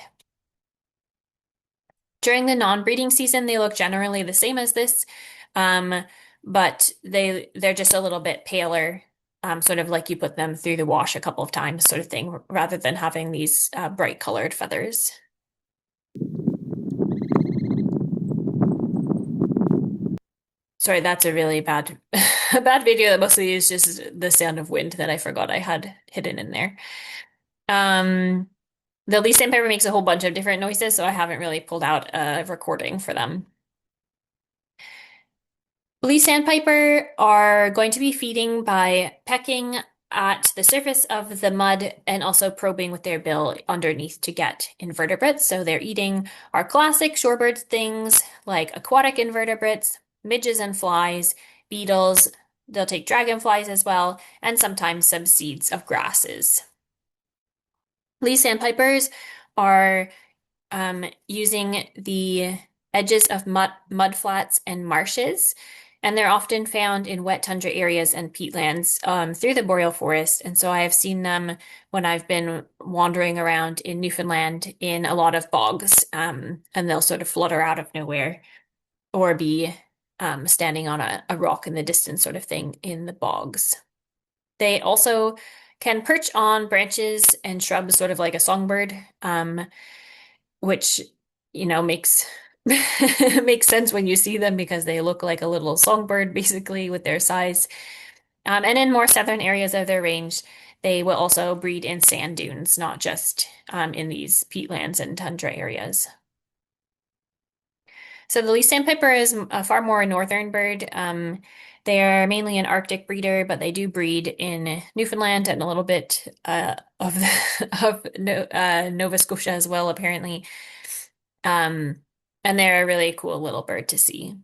During the non-breeding season, they look generally the same as this, um, but they're just a little bit paler, sort of like you put them through the wash a couple of times, sort of thing, rather than having these bright colored feathers. Sorry, that's a really bad a bad video that mostly is just the sound of wind that I forgot I had hidden in there. Um, the leaf sandpiper makes a whole bunch of different noises, so I haven't really pulled out a recording for them. Leaf sandpiper are going to be feeding by pecking at the surface of the mud and also probing with their bill underneath to get invertebrates. So they're eating our classic shorebird things like aquatic invertebrates, midges and flies, beetles. They'll take dragonflies as well, and sometimes some seeds of grasses. Leaf sandpipers are using the edges of mud flats and marshes, and they're often found in wet tundra areas and peatlands through the boreal forest. And so I have seen them when I've been wandering around in Newfoundland in a lot of bogs, and they'll sort of flutter out of nowhere or be standing on a rock in the distance, sort of thing, in the bogs. They also can perch on branches and shrubs, sort of like a songbird. Which makes makes sense when you see them because they look like a little songbird basically with their size. And in more southern areas of their range, they will also breed in sand dunes, not just in these peatlands and tundra areas. So the leaf sandpiper is a far more northern bird. They are mainly an Arctic breeder, but they do breed in Newfoundland and a little bit of Nova Scotia as well, apparently. Um, and they're a really cool little bird to see.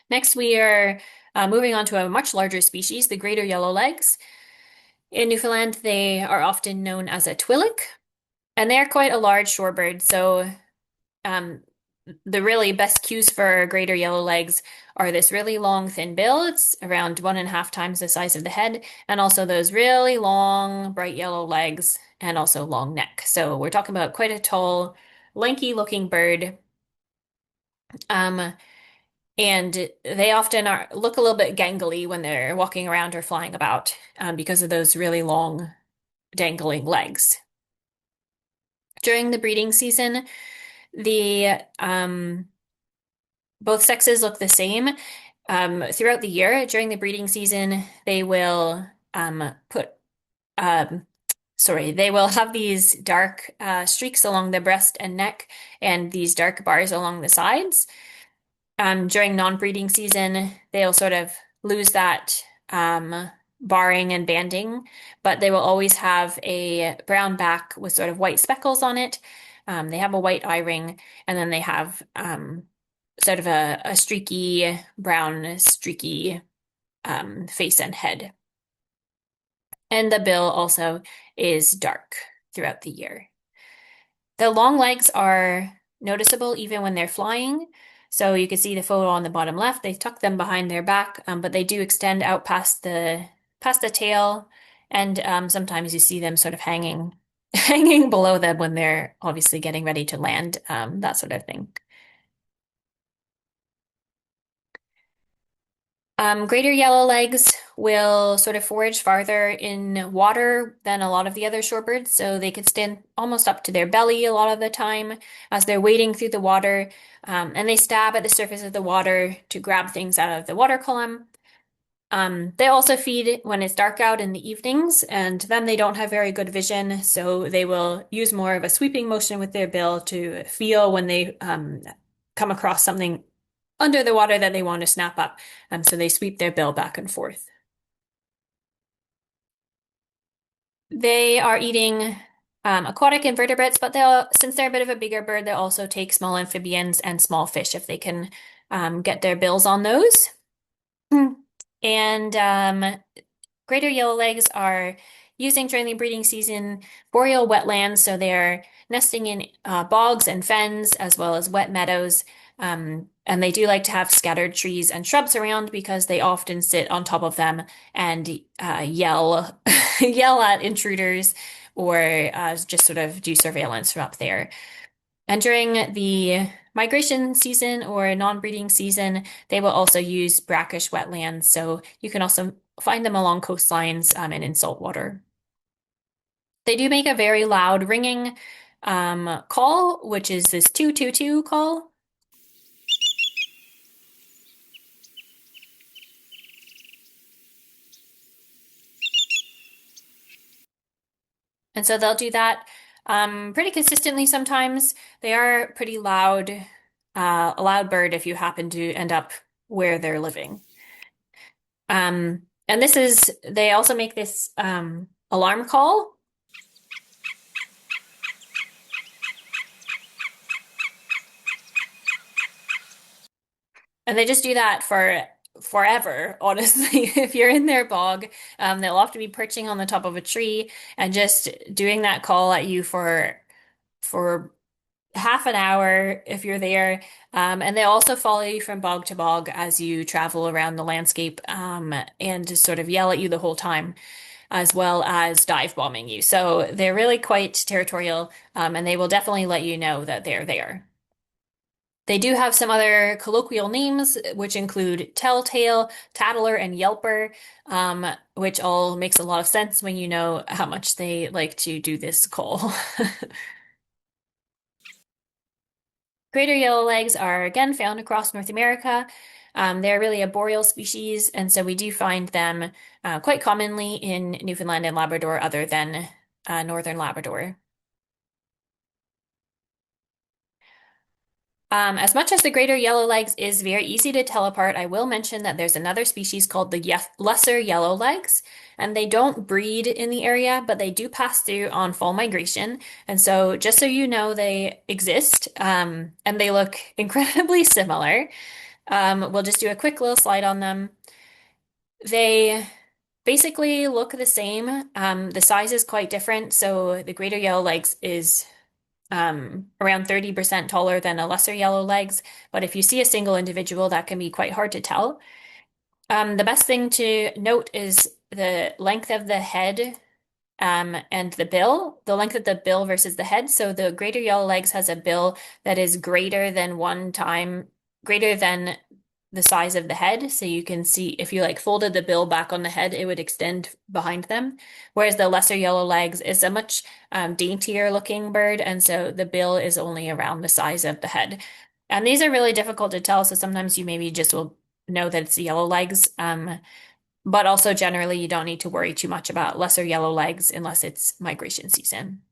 Next, we are moving on to a much larger species, the greater yellowlegs. In Newfoundland, they are often known as a twi'lek, and they're quite a large shorebird. So um, the really best cues for greater yellowlegs are this really long, thin bill. It's around 1.5 times the size of the head, and also those really long, bright yellow legs, and also long neck. So we're talking about quite a tall, lanky-looking bird. Um, and they often look a little bit gangly when they're walking around or flying about, because of those really long, dangling legs. During the breeding season, the both sexes look the same. Throughout the year, during the breeding season, they will they will have these dark streaks along the breast and neck and these dark bars along the sides. During non-breeding season, they'll sort of lose that barring and banding, but they will always have a brown back with sort of white speckles on it. They have a white eye ring, and then they have sort of a streaky, brown, streaky face and head. And the bill also is dark throughout the year. The long legs are noticeable even when they're flying. So you can see the photo on the bottom left. They tuck them behind their back, but they do extend out past the tail, and sometimes you see them sort of hanging hanging below them when they're obviously getting ready to land, that sort of thing. Greater yellowlegs will sort of forage farther in water than a lot of the other shorebirds, so they could stand almost up to their belly a lot of the time as they're wading through the water, and they stab at the surface of the water to grab things out of the water column. They also feed when it's dark out in the evenings, and then they don't have very good vision, so they will use more of a sweeping motion with their bill to feel when they come across something under the water that they want to snap up. So they sweep their bill back and forth. They are eating aquatic invertebrates, but since they're a bit of a bigger bird, they'll also take small amphibians and small fish if they can get their bills on those. And greater yellowlegs are using during the breeding season boreal wetlands, so they're nesting in bogs and fens as well as wet meadows. And they do like to have scattered trees and shrubs around because they often sit on top of them and yell yell at intruders or just sort of do surveillance from up there. And during the migration season or non-breeding season, they will also use brackish wetlands. So you can also find them along coastlines and in saltwater. They do make a very loud ringing call, which is this 222 call. And so they'll do that pretty consistently sometimes. They are pretty loud, a loud bird if you happen to end up where they're living. And they also make this alarm call. And they just do that for forever, honestly. If you're in their bog, they'll often be perching on the top of a tree and just doing that call at you for half an hour if you're there. And they also follow you from bog to bog as you travel around the landscape, and just sort of yell at you the whole time, as well as dive bombing you. So they're really quite territorial, and they will definitely let you know that they're there. They do have some other colloquial names, which include Telltale, Tattler, and Yelper, which all makes a lot of sense when you know how much they like to do this call. Greater yellowlegs are again found across North America. They're really a boreal species, and so we do find them quite commonly in Newfoundland and Labrador, other than northern Labrador. As much as the greater yellowlegs is very easy to tell apart, I will mention that there's another species called the lesser yellowlegs, and they don't breed in the area, but they do pass through on fall migration. And so, just so you know, they exist, and they look incredibly similar. We'll just do a quick little slide on them. They basically look the same. The size is quite different. So the greater yellowlegs is around 30% taller than a lesser yellowlegs. But if you see a single individual, that can be quite hard to tell. The best thing to note is the length of the head and the length of the bill versus the head. So the greater yellowlegs has a bill that is greater than the size of the head. So you can see if you like folded the bill back on the head, it would extend behind them. Whereas the lesser yellowlegs is a much daintier looking bird. And so the bill is only around the size of the head. And these are really difficult to tell. So sometimes you maybe just will know that it's yellowlegs. But also generally you don't need to worry too much about lesser yellowlegs unless it's migration season.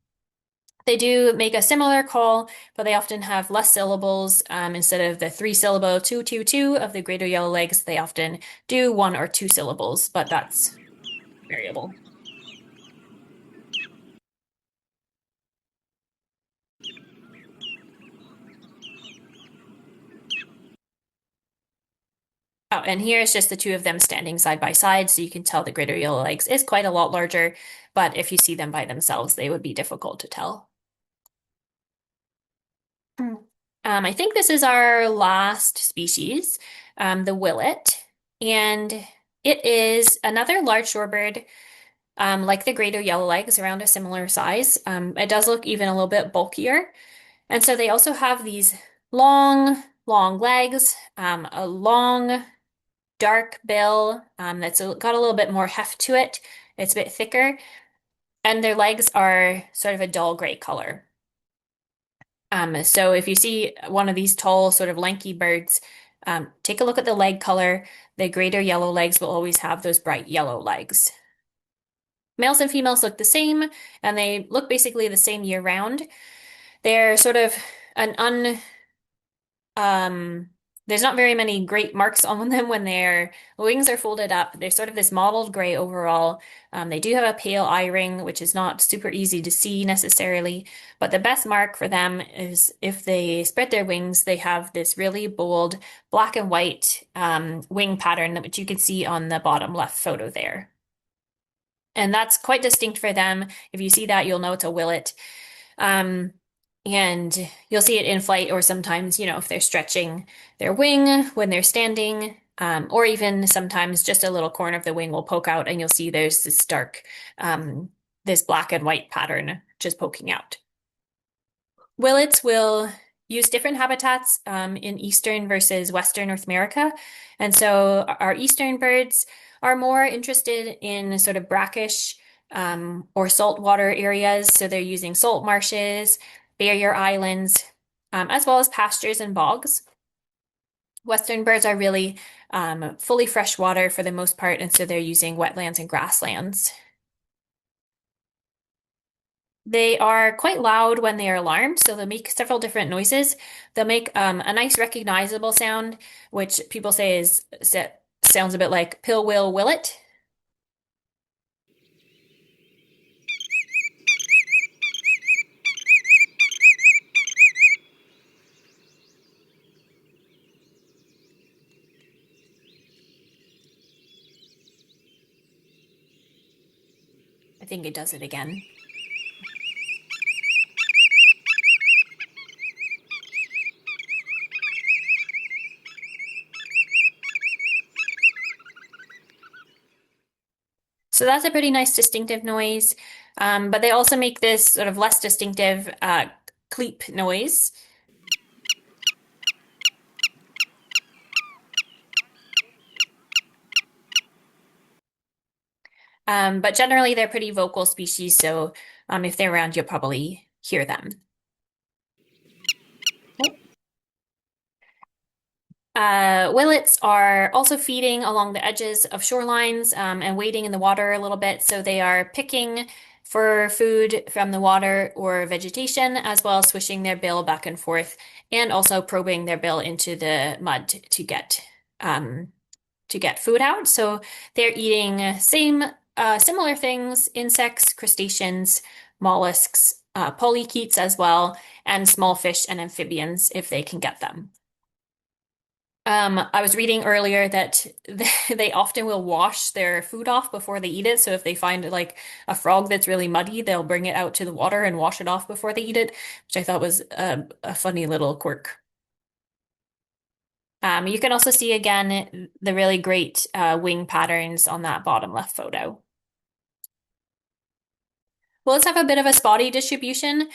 They do make a similar call, but they often have less syllables. Instead of the three-syllable 222 of the greater yellowlegs, they often do one or two syllables, but that's variable. Oh, and here is just the two of them standing side by side, so you can tell the greater yellowlegs is quite a lot larger, but if you see them by themselves, they would be difficult to tell. I think this is our last species, the willet, and it is another large shorebird, like the greater yellowlegs, around a similar size. It does look even a little bit bulkier, and so they also have these long, long legs, a long dark bill that's got a little bit more heft to it. It's a bit thicker, and their legs are sort of a dull gray color. So if you see one of these tall, sort of lanky birds, take a look at the leg color. The greater yellow legs will always have those bright yellow legs. Males and females look the same, and they look basically the same year round. They're sort of an um, there's not very many great marks on them when their wings are folded up. They're sort of this mottled gray overall. They do have a pale eye ring, which is not super easy to see necessarily, but the best mark for them is if they spread their wings, they have this really bold black and white wing pattern, which you can see on the bottom left photo there. And that's quite distinct for them. If you see that, you'll know it's a willet. Um, and you'll see it in flight or sometimes, if they're stretching their wing when they're standing, or even sometimes just a little corner of the wing will poke out and you'll see there's this dark, this black and white pattern just poking out. Willets will use different habitats in eastern versus western North America. And so our eastern birds are more interested in sort of brackish or saltwater areas. So they're using salt marshes, barrier islands, as well as pastures and bogs. Western birds are really fully freshwater for the most part, and so they're using wetlands and grasslands. They are quite loud when they are alarmed, so they'll make several different noises. They'll make a nice recognizable sound, which people say sounds a bit like pill will willet. I think it does it again. So that's a pretty nice distinctive noise. But they also make this sort of less distinctive cleep noise. But generally they're pretty vocal species, so if they're around, you'll probably hear them. Willets are also feeding along the edges of shorelines and wading in the water a little bit. So they are picking for food from the water or vegetation, as well as swishing their bill back and forth, and also probing their bill into the mud to get food out. So they're eating similar things: insects, crustaceans, mollusks, polychaetes as well, and small fish and amphibians if they can get them. I was reading earlier that they often will wash their food off before they eat it. So if they find like a frog that's really muddy, they'll bring it out to the water and wash it off before they eat it, which I thought was a funny little quirk. You can also see again the really great wing patterns on that bottom left photo. Well, let's have a bit of a spotty distribution.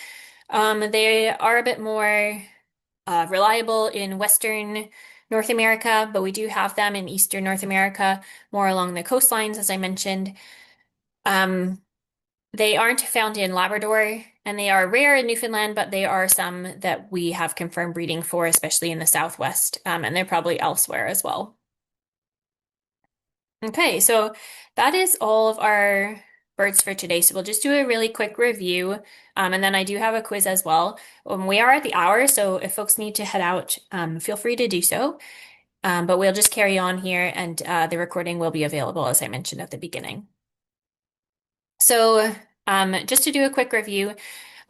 They are a bit more reliable in Western North America, but we do have them in Eastern North America, more along the coastlines, as I mentioned. Um, they aren't found in Labrador, and they are rare in Newfoundland, but they are some that we have confirmed breeding for, especially in the Southwest, and they're probably elsewhere as well. Okay, so that is all of our birds for today. So we'll just do a really quick review, and then I do have a quiz as well. We are at the hour, so if folks need to head out, feel free to do so. But we'll just carry on here, and the recording will be available, as I mentioned at the beginning. So just to do a quick review,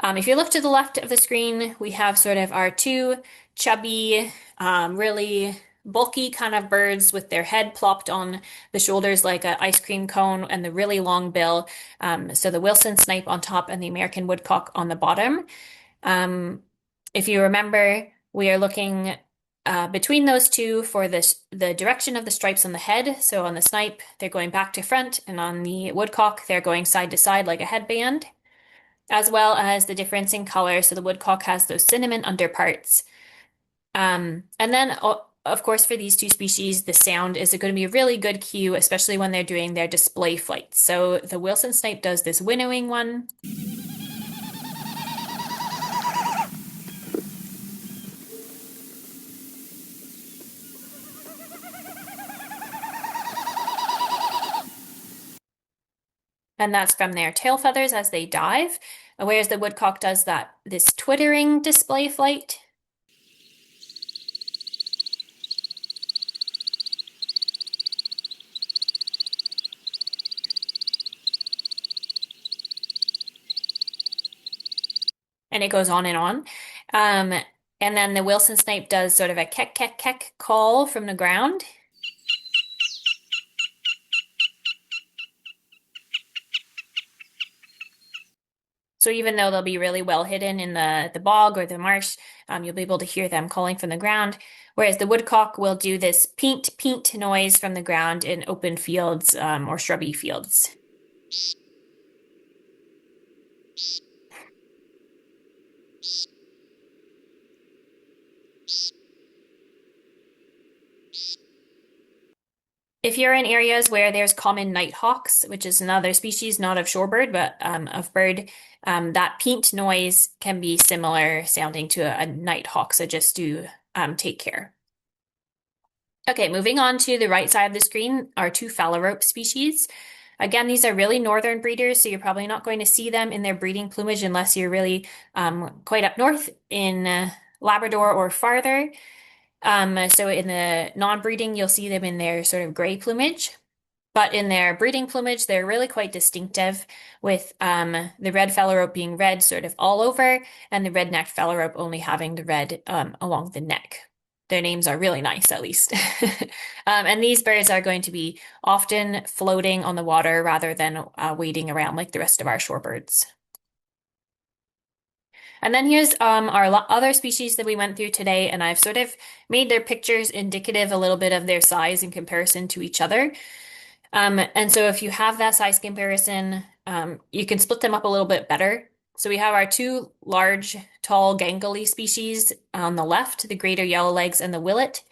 if you look to the left of the screen, we have sort of our two chubby, really bulky kind of birds with their head plopped on the shoulders like an ice cream cone and the really long bill. So the Wilson snipe on top and the American woodcock on the bottom. If you remember, we are looking between those two for the direction of the stripes on the head. So on the snipe, they're going back to front, and on the woodcock, they're going side to side like a headband, as well as the difference in color. So the woodcock has those cinnamon underparts. And then of course, for these two species, the sound is going to be a really good cue, especially when they're doing their display flights. So the Wilson snipe does this winnowing one. And that's from their tail feathers as they dive, whereas the woodcock does this twittering display flight. And it goes on and on. And then the Wilson snipe does sort of a keck, keck, keck call from the ground. So even though they'll be really well hidden in the bog or the marsh, you'll be able to hear them calling from the ground. Whereas the woodcock will do this peent, peent noise from the ground in open fields or shrubby fields. If you're in areas where there's common nighthawks, which is another species, not of shorebird, but of bird, that peent noise can be similar sounding to a nighthawk, so just do take care. Okay, moving on to the right side of the screen are two phalarope species. Again, these are really northern breeders, so you're probably not going to see them in their breeding plumage unless you're really quite up north in Labrador or farther. So in the non-breeding, you'll see them in their sort of gray plumage. But in their breeding plumage, they're really quite distinctive, with the red phalarope being red sort of all over, and the red-necked phalarope only having the red along the neck. Their names are really nice, at least. And these birds are going to be often floating on the water rather than wading around like the rest of our shorebirds. And then here's our other species that we went through today, and I've sort of made their pictures indicative a little bit of their size in comparison to each other. And so if you have that size comparison, you can split them up a little bit better. So we have our two large, tall, gangly species on the left, the greater yellowlegs and the willet.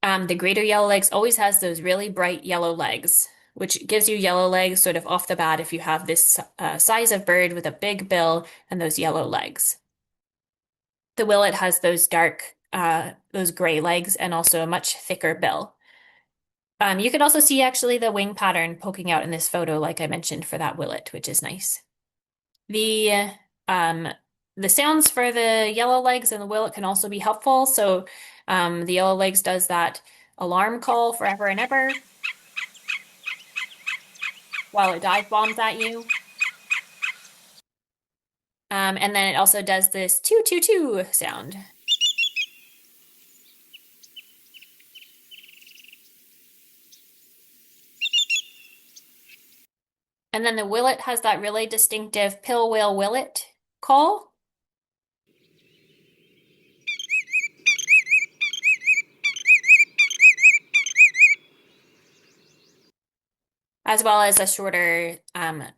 The greater yellowlegs always has those really bright yellow legs, which gives you yellow legs sort of off the bat if you have this size of bird with a big bill and those yellow legs. The willet has those dark, those gray legs and also a much thicker bill. You can also see actually the wing pattern poking out in this photo, like I mentioned, for that willet, which is nice. The sounds for the yellowlegs and the willet can also be helpful. So the yellowlegs does that alarm call forever and ever while it dive bombs at you. And then it also does this toot toot toot sound. And then the willet has that really distinctive pill whale willet call. As well as a shorter,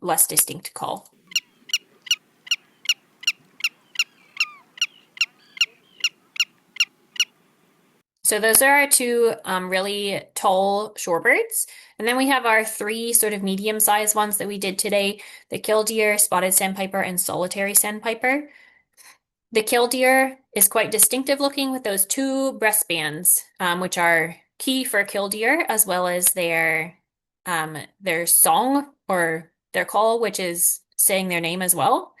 less distinct call. So those are our two really tall shorebirds. And then we have our three sort of medium-sized ones that we did today, the killdeer, spotted sandpiper, and solitary sandpiper. The killdeer is quite distinctive looking with those two breast bands, which are key for killdeer, as well as their song or their call, which is saying their name as well.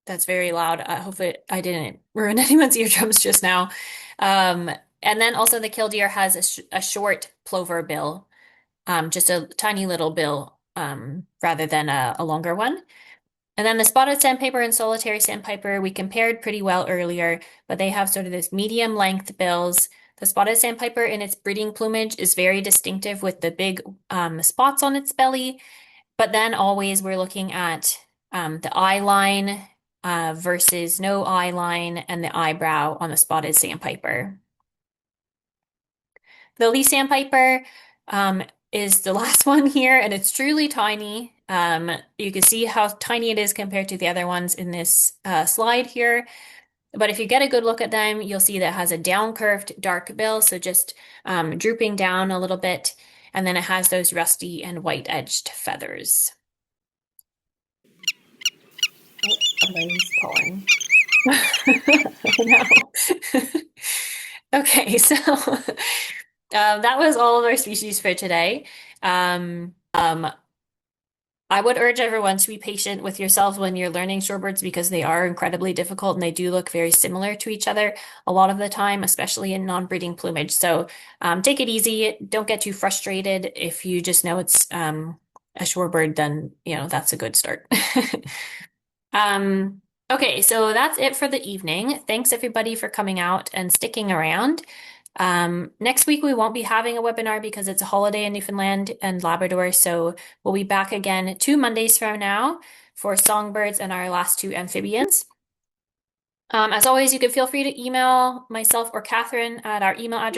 That's very loud. I hope I didn't ruin anyone's eardrums just now. And then also the killdeer has a short plover bill, just a tiny little bill, rather than a longer one. And then the spotted sandpiper and solitary sandpiper we compared pretty well earlier, but they have sort of this medium length bills. The spotted sandpiper in its breeding plumage is very distinctive with the big spots on its belly, but then always we're looking at the eye line versus no eye line and the eyebrow on the spotted sandpiper. The Lee sandpiper is the last one here, and it's truly tiny. You can see how tiny it is compared to the other ones in this slide here. But if you get a good look at them, you'll see that it has a down curved dark bill, so just drooping down a little bit. And then it has those rusty and white edged feathers. Oh, somebody's calling. No. Okay, so that was all of our species for today. I would urge everyone to be patient with yourselves when you're learning shorebirds because they are incredibly difficult and they do look very similar to each other a lot of the time, especially in non-breeding plumage. So take it easy. Don't get too frustrated. If you just know it's a shorebird, then that's a good start. Um, okay, so that's it for the evening. Thanks everybody for coming out and sticking around. Next week we won't be having a webinar because it's a holiday in Newfoundland and Labrador, so we'll be back again 2 Mondays from now for songbirds and our last two amphibians. As always, you can feel free to email myself or Catherine at our email address.